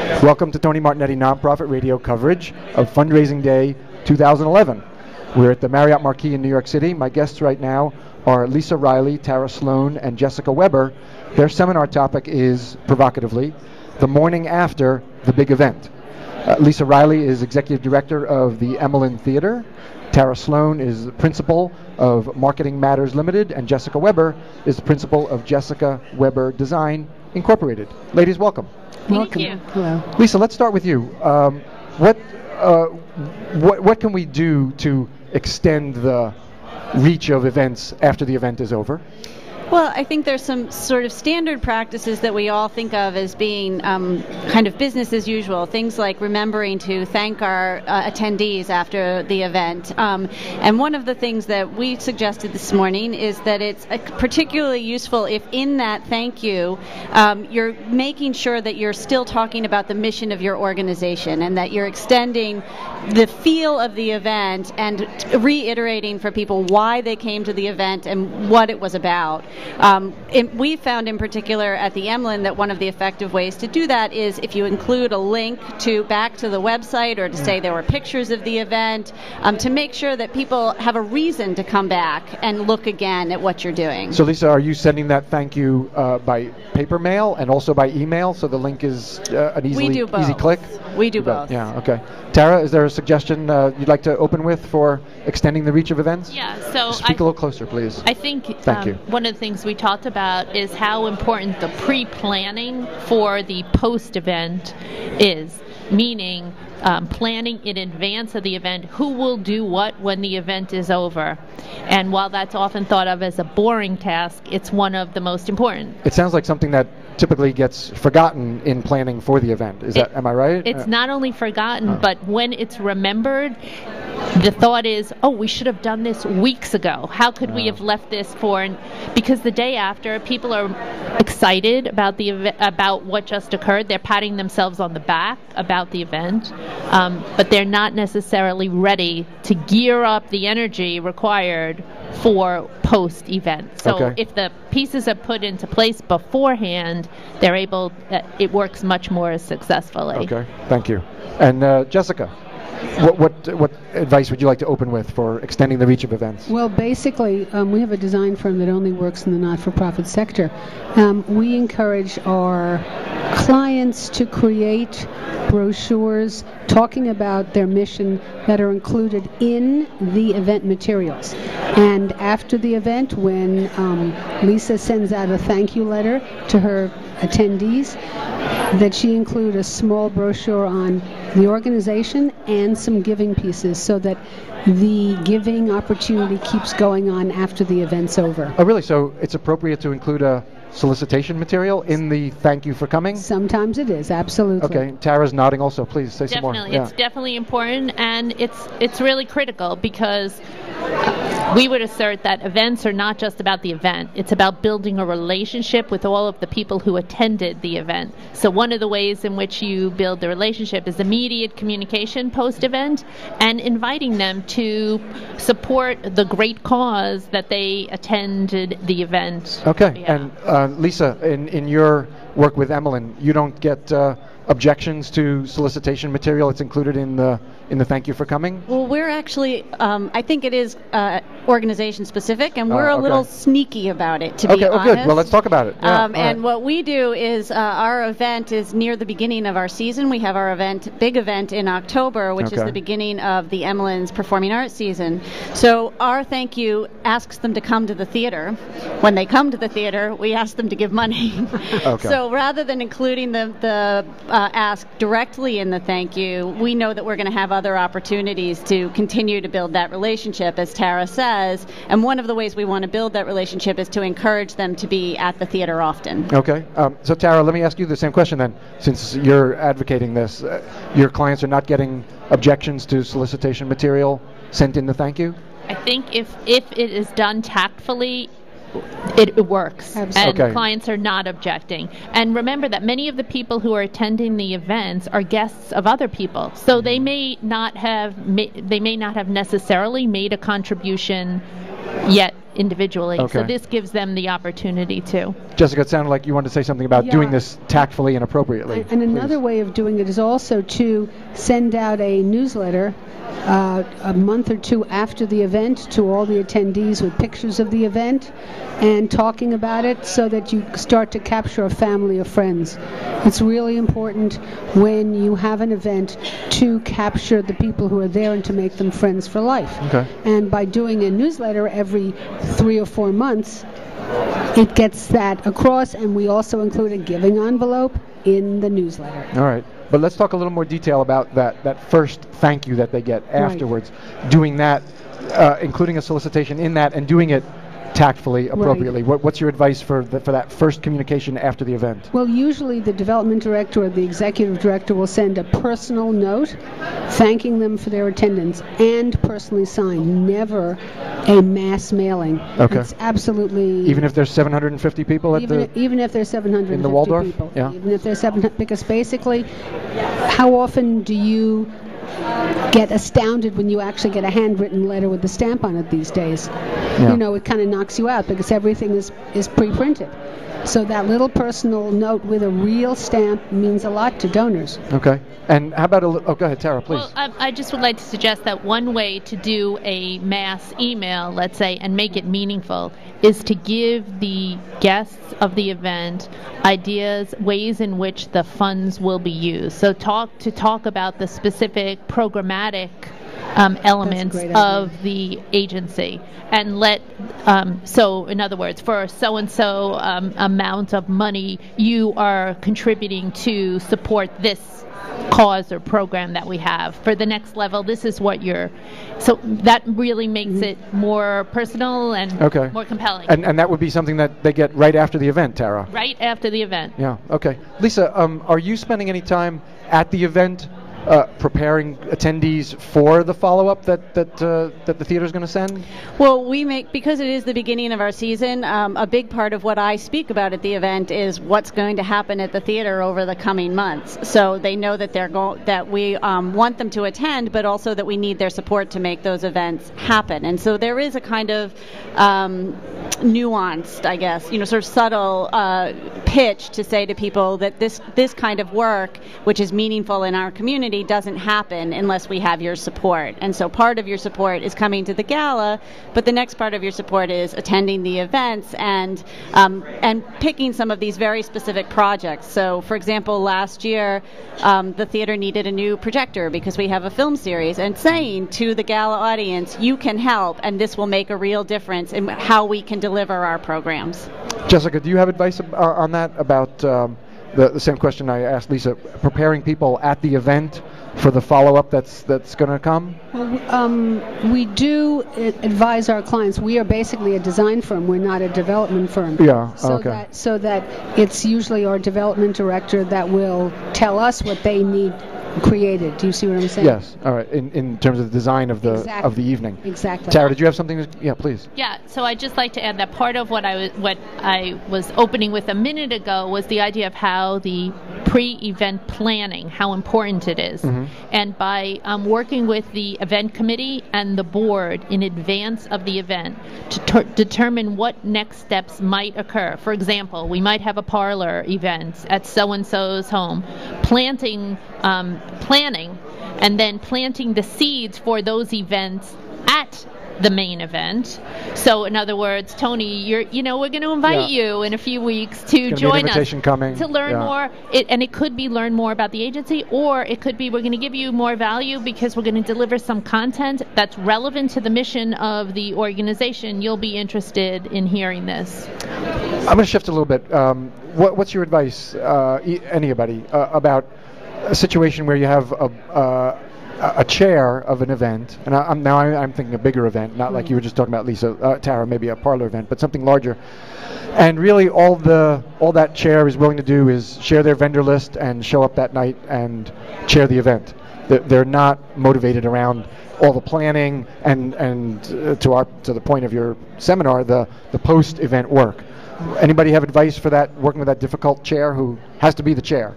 Welcome to Tony Martignetti Nonprofit Radio coverage of Fundraising Day 2011. We're at the Marriott Marquis in New York City. My guests right now are Lisa Reilly, Tara Slone, and Jessica Weber. Their seminar topic is, provocatively, the morning after the big event. Lisa Reilly is Executive Director of the Emelin Theatre. Tara Slone is the Principal of Marketing Matters Limited, and Jessica Weber is the Principal of Jessica Weber Design Incorporated. Ladies, welcome. Welcome. Thank you. Hello. Lisa, let's start with you. What can we do to extend the reach of events after the event is over? Well, I think there's some sort of standard practices that we all think of as being kind of business as usual. Things like remembering to thank our attendees after the event. And one of the things that we suggested this morning is that it's particularly useful if in that thank you, you're making sure that you're still talking about the mission of your organization and that you're extending the feel of the event and reiterating for people why they came to the event and what it was about. We found in particular at the Emelin that one of the effective ways to do that is if you include a link back to the website or to say there were pictures of the event, to make sure that people have a reason to come back and look again at what you're doing. So Lisa, are you sending that thank you by paper mail and also by email, so the link is an easy click? We do both. Yeah, okay. Tara, is there a suggestion you'd like to open with for extending the reach of events? Yeah, so Speak a little closer, please. I think Thank you. One of the things we talked about is how important the pre-planning for the post-event is, meaning planning in advance of the event, who will do what when the event is over. And while that's often thought of as a boring task, it's one of the most important. It sounds like something that typically gets forgotten in planning for the event. Am I right? It's not only forgotten, but when it's remembered, the thought is, oh, we should have done this weeks ago. How could we have left this for? Because the day after, people are excited about about what just occurred. They're patting themselves on the back about the event, but they're not necessarily ready to gear up the energy required for post-event. So if the pieces are put into place beforehand, it works much more successfully. Okay, thank you. And Jessica, what advice would you like to open with for extending the reach of events? Well, basically, we have a design firm that only works in the not-for-profit sector. We encourage our clients to create brochures talking about their mission that are included in the event materials. And after the event, when Lisa sends out a thank you letter to her attendees, that she include a small brochure on the organization and some giving pieces so that the giving opportunity keeps going on after the event's over. Oh, really? So it's appropriate to include a solicitation material in the thank you for coming? Sometimes it is, absolutely. Okay, Tara's nodding also. Please say some more. Definitely, it's definitely important, and it's really critical because we would assert that events are not just about the event. It's about building a relationship with all of the people who attended the event. So one of the ways in which you build the relationship is immediate communication post-event and inviting them to support the great cause that they attended the event. Okay, and Lisa, in your work with Emelin, you don't get objections to solicitation material? It's included in the thank you for coming? Well, we're actually, I think it is organization specific, and we're a little sneaky about it, to be honest. Okay, good. Well, let's talk about it. And what we do is our event is near the beginning of our season. We have our big event in October, which is the beginning of the Emelin's Performing Arts season. So our thank you asks them to come to the theater. When they come to the theater, we ask them to give money. So rather than including the ask directly in the thank you, we know that we're going to have other opportunities to continue to build that relationship, as Tara says. And one of the ways we want to build that relationship is to encourage them to be at the theater often. Okay. So Tara, let me ask you the same question then. Since you're advocating this, your clients are not getting objections to solicitation material sent in the thank you? I think if it is done tactfully, it works. Absolutely. And clients are not objecting. And remember that many of the people who are attending the events are guests of other people, so they may not have necessarily made a contribution yet individually. Okay. So this gives them the opportunity to. Jessica, it sounded like you wanted to say something about Yeah. doing this tactfully and appropriately. And another Please. way of doing it is also to send out a newsletter a month or two after the event to all the attendees with pictures of the event and talking about it so that you start to capture a family of friends. It's really important when you have an event to capture the people who are there and to make them friends for life. Okay. And by doing a newsletter every 3 or 4 months, it gets that across, and we also include a giving envelope in the newsletter. All right. But let's talk a little more detail about that first thank you that they get afterwards. Doing that, including a solicitation in that, and doing it tactfully, appropriately. What's your advice for that first communication after the event? Well, usually the development director or the executive director will send a personal note thanking them for their attendance and personally signed, never a mass mailing. Okay. It's absolutely... Even if there's 750 people at even if there's 750 in the Waldorf? people. Yeah. Even if there's 700, because basically, how often do you get astounded when you actually get a handwritten letter with the stamp on it these days? Yeah. You know, it kind of knocks you out because everything is pre-printed. So that little personal note with a real stamp means a lot to donors. Okay. And how about go ahead, Tara, please. Well, I just would like to suggest that one way to do a mass email, let's say, and make it meaningful is to give the guests of the event ideas, ways in which the funds will be used. So talk about the specific programmatic elements of the agency, and let so in other words, for so-and-so amount of money you are contributing to support this cause or program that we have. For the next level, this is what so that really makes it more personal and more compelling. And that would be something that they get right after the event, Tara? Right after the event. Yeah, okay. Lisa, are you spending any time at the event preparing attendees for the follow-up that the theater's going to send? Well, because it is the beginning of our season, a big part of what I speak about at the event is what's going to happen at the theater over the coming months. So they know that that we want them to attend, but also that we need their support to make those events happen. And so there is a kind of nuanced, I guess, sort of subtle pitch to say to people that this kind of work, which is meaningful in our community, doesn't happen unless we have your support. And so part of your support is coming to the gala, but the next part of your support is attending the events and picking some of these very specific projects. So, for example, last year the theater needed a new projector because we have a film series, and saying to the gala audience, you can help, and this will make a real difference in how we can deliver our programs. Jessica, do you have advice on that, about the same question I asked Lisa, preparing people at the event for the follow-up that's going to come? Well, we do advise our clients. We are basically a design firm. We're not a development firm. Yeah, So that it's usually our development director that will tell us what they need created. Do you see what I'm saying? Yes. All right. In terms of the design of the evening. Exactly. Tara, did you have something? Yeah, please. Yeah. So I'd just like to add that part of what I was opening with a minute ago was the idea of how the pre-event planning, how important it is, and by working with the event committee and the board in advance of the event to determine what next steps might occur. For example, we might have a parlor event at so-and-so's home, planning, and then planting the seeds for those events at the main event. So in other words, Tony, we're going to invite you in a few weeks to join us to learn more. And it could be learn more about the agency, or it could be we're going to give you more value because we're going to deliver some content that's relevant to the mission of the organization. You'll be interested in hearing this. I'm going to shift a little bit. What's your advice, anybody, about a situation where you have a chair of an event, and I'm thinking a bigger event, not like you were just talking about, Lisa, Tara, maybe a parlor event, but something larger. And really, all that chair is willing to do is share their vendor list and show up that night and chair the event. They're not motivated around all the planning and to the point of your seminar, the post-event work. Anybody have advice for that, working with that difficult chair who has to be the chair?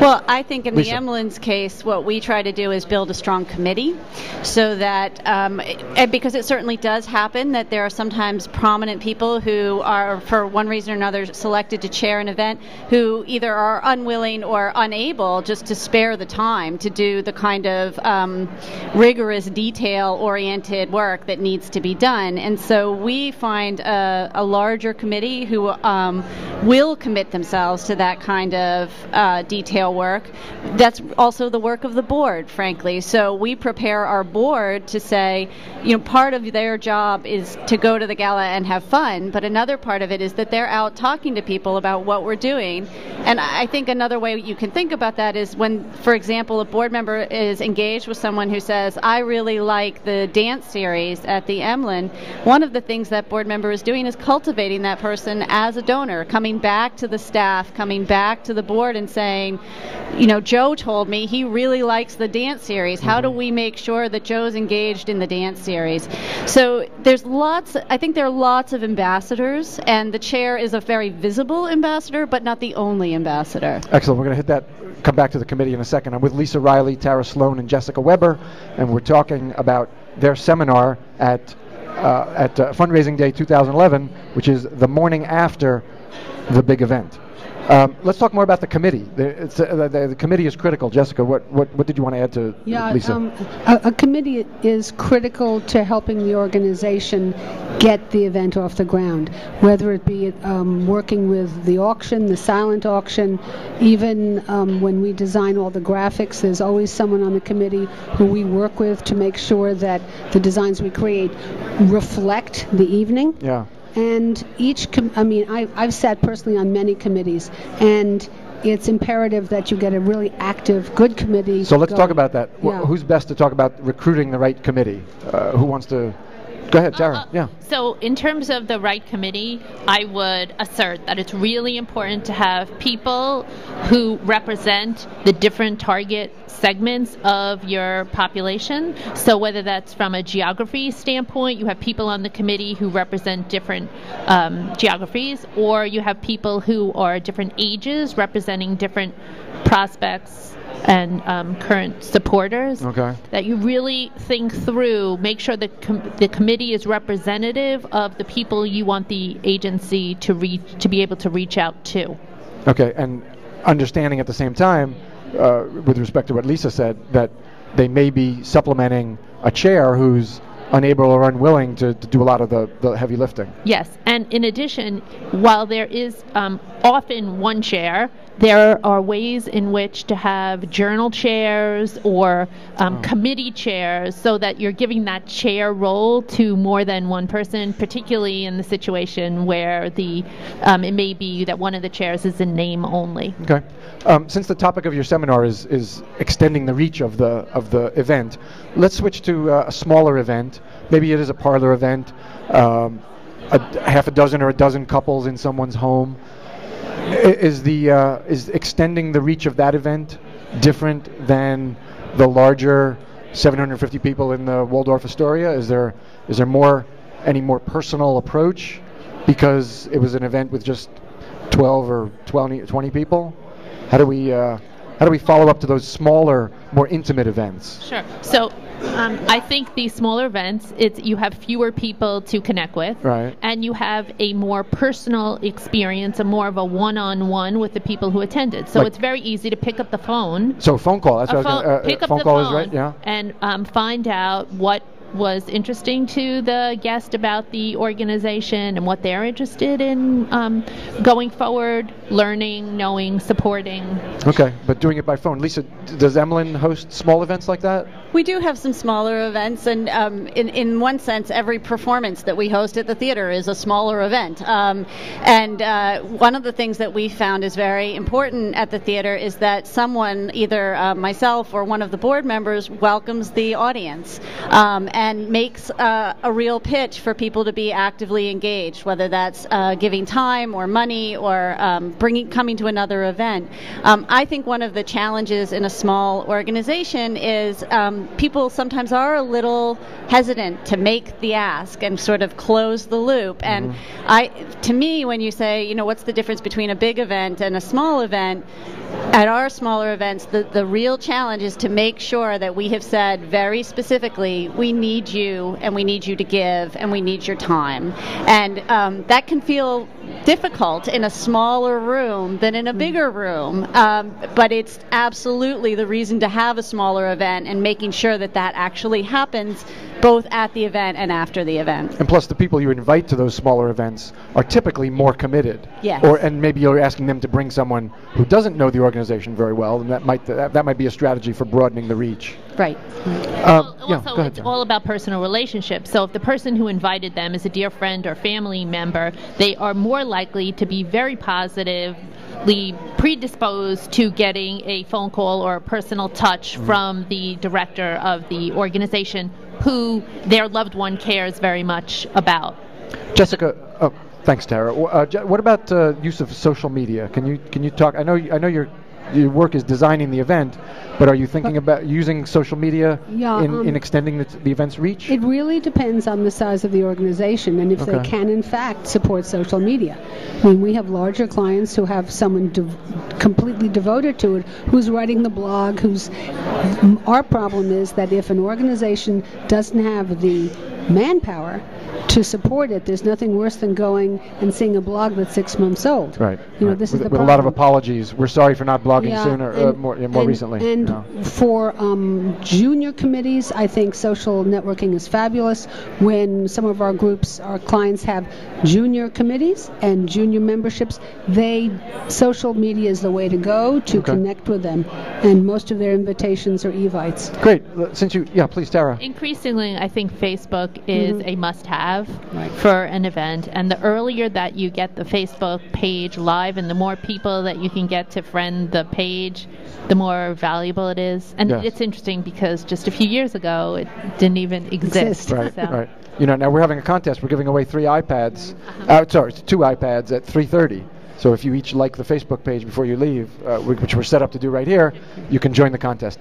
Well, I think in Lisa. the Emelin's case, what we try to do is build a strong committee so that, and because it certainly does happen that there are sometimes prominent people who are, for one reason or another, selected to chair an event who either are unwilling or unable just to spare the time to do the kind of rigorous, detail-oriented work that needs to be done. And so we find a larger committee who will commit themselves to that kind of detail work. That's also the work of the board, frankly. So we prepare our board to say, part of their job is to go to the gala and have fun, but another part of it is that they're out talking to people about what we're doing. And I think another way you can think about that is when, for example, a board member is engaged with someone who says, I really like the dance series at the Emelin, one of the things that board member is doing is cultivating that person as a donor, coming back to the staff, coming back to the board and saying, Joe told me he really likes the dance series. How do we make sure that Joe's engaged in the dance series? So I think there are lots of ambassadors, and the chair is a very visible ambassador, but not the only ambassador. Excellent. We're going to come back to the committee in a second. I'm with Lisa Reilly, Tara Slone, and Jessica Weber, and we're talking about their seminar at Fundraising Day 2011, which is the morning after the big event. Let's talk more about the committee. The committee is critical. Jessica, what did you want to add to Lisa? A committee is critical to helping the organization get the event off the ground, whether it be working with the auction, the silent auction, even when we design all the graphics, there's always someone on the committee who we work with to make sure that the designs we create reflect the evening. Yeah. And I've sat personally on many committees, and it's imperative that you get a really active, good committee. So let's talk about that. Yeah. Who's best to talk about recruiting the right committee? Who wants to? Go ahead, Tara. Yeah. So in terms of the right committee, I would assert that it's really important to have people who represent the different target segments of your population. So whether that's from a geography standpoint, you have people on the committee who represent different geographies, or you have people who are different ages representing different prospects and current supporters. Okay. That you really think through, make sure the committee is representative of the people you want the agency to be able to reach out to. Okay, and understanding at the same time, with respect to what Lisa said, that they may be supplementing a chair who's unable or unwilling to do a lot of the heavy lifting. Yes, and in addition, while there is often one chair, there are ways in which to have journal chairs or committee chairs, so that you're giving that chair role to more than one person, particularly in the situation where it may be that one of the chairs is in name only. Okay. Since the topic of your seminar is extending the reach of the event, let's switch to a smaller event. Maybe it is a parlor event, half a dozen or a dozen couples in someone's home. Is extending the reach of that event different than the larger 750 people in the Waldorf Astoria? Is there any more personal approach because it was an event with just 12 or 20 people? How do we follow up to those smaller, more intimate events? Sure. So I think these smaller events, you have fewer people to connect with, right, and you have a more personal experience, more of a one-on-one with the people who attended. So it's very easy to pick up the phone. So phone call. That's pick up phone the call phone, is right. Yeah. And find out what was interesting to the guest about the organization and what they're interested in going forward, learning, knowing, supporting. Okay, but doing it by phone. Lisa, does Emelin host small events like that? We do have some smaller events, and in one sense, every performance that we host at the theater is a smaller event. And one of the things that we found is very important at the theater is that someone, either myself or one of the board members, welcomes the audience. and makes a real pitch for people to be actively engaged, whether that's giving time or money or coming to another event. I think one of the challenges in a small organization is people sometimes are a little hesitant to make the ask and sort of close the loop. And to me, when you say, what's the difference between a big event and a small event, at our smaller events, the real challenge is to make sure that we have said very specifically, we need you, and we need you to give, and we need your time. And that can feel difficult in a smaller room than in a bigger room, but it's absolutely the reason to have a smaller event and making sure that actually happens both at the event and after the event. And plus, the people you invite to those smaller events are typically more committed. Yes. And maybe you're asking them to bring someone who doesn't know the organization very well, and that might be a strategy for broadening the reach. Right. Also, go ahead, it's all about personal relationships. So if the person who invited them is a dear friend or family member, they are more likely to be very positively predisposed to getting a phone call or a personal touch from the director of the organization who their loved one cares very much about. Jessica, thanks, Tara. What about use of social media? Can you talk? I know your work is designing the event, but are you thinking about using social media in extending the event's reach? It really depends on the size of the organization and if they can, in fact, support social media. I mean, we have larger clients who have someone completely devoted to it, who's writing the blog, Our problem is that if an organization doesn't have the manpower to support it, there's nothing worse than going and seeing a blog that's 6 months old. Right. This is the problem. With a lot of apologies. We're sorry for not blogging sooner, more recently. And for junior committees, I think social networking is fabulous. When some of our clients have junior committees and junior memberships, social media is the way to go to connect with them. And most of their invitations are evites. Great. Please, Tara. Increasingly, I think Facebook is a must-have for an event, and the earlier that you get the Facebook page live and the more people that you can get to friend the page, the more valuable it is. And it's interesting because just a few years ago it didn't even exist. Right. Now we're having a contest. We're giving away 2 iPads at 3:30. So if you each like the Facebook page before you leave, which we're set up to do right here, you can join the contest.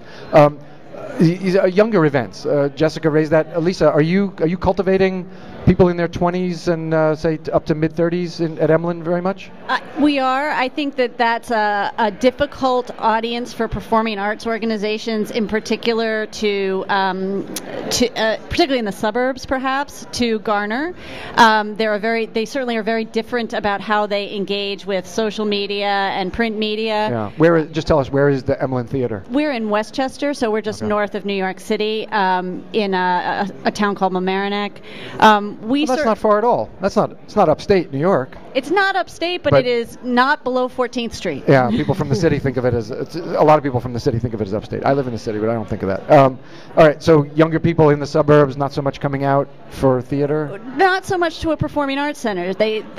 Younger events. Jessica raised that. Elisa, are you cultivating people in their 20s and say up to mid-30s at Emelin very much? We are. I think that's a difficult audience for performing arts organizations, in particular particularly in the suburbs, perhaps, to garner. They certainly are very different about how they engage with social media and print media. Yeah. Just tell us, where is the Emelin Theatre? We're in Westchester, so we're just north of New York City, in a town called Mamaroneck. That's not far at all. It's not upstate New York. It's not upstate, but it is not below 14th Street. Yeah, people from the city think of it as a lot of people from the city think of it as upstate. I live in the city, but I don't think of that. All right, so younger people in the suburbs, not so much coming out for theater? Not so much to a performing arts center.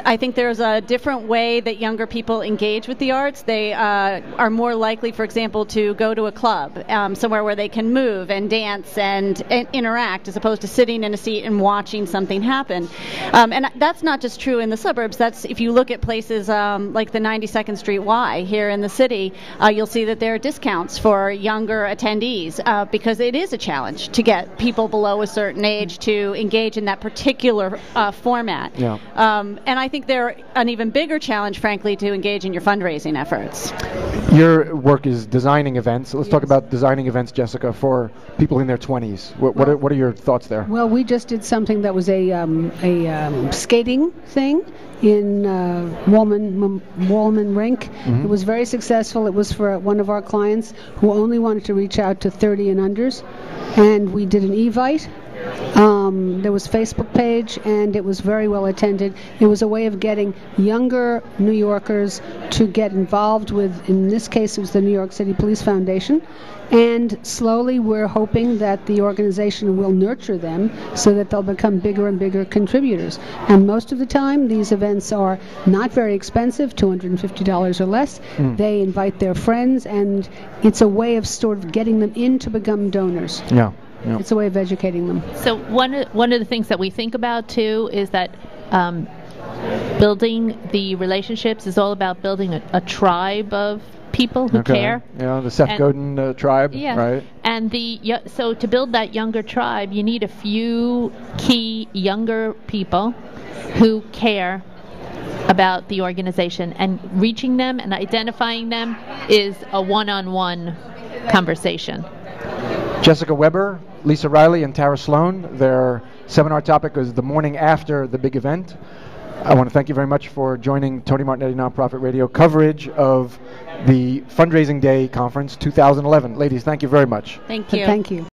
I think there's a different way that younger people engage with the arts. They are more likely, for example, to go to a club, somewhere where they can move and dance and interact, as opposed to sitting in a seat and watching something happen. And that's not just true in the suburbs. That's if you look at places like the 92nd Street Y here in the city, you'll see that there are discounts for younger attendees because it is a challenge to get people below a certain age to engage in that particular format. Yeah. And I think they're an even bigger challenge, frankly, to engage in your fundraising efforts. Your work is designing events. Let's talk about designing events, Jessica, for people in their 20s. What are your thoughts there? Well, we just did something that was a skating thing in Wallman Rink. It was very successful. It was for one of our clients who only wanted to reach out to 30 and unders, and we did an evite. There was a Facebook page, and it was very well attended. It was a way of getting younger New Yorkers to get involved with, in this case, it was the New York City Police Foundation. And slowly we're hoping that the organization will nurture them so that they'll become bigger and bigger contributors. And most of the time, these events are not very expensive, $250 or less. They invite their friends, and it's a way of sort of getting them in to become donors. Yeah. Yeah. It's a way of educating them. So one of the things that we think about too is that building the relationships is all about building a tribe of people who care. Yeah, the Seth Godin tribe, yeah. right? And so to build that younger tribe, you need a few key younger people who care about the organization, and reaching them and identifying them is a one-on-one conversation. Jessica Weber, Lisa Reilly, and Tara Slone, their seminar topic is the morning after the big event. I want to thank you very much for joining Tony Martignetti Nonprofit Radio coverage of the Fundraising Day Conference 2011. Ladies, thank you very much. Thank you. Thank you.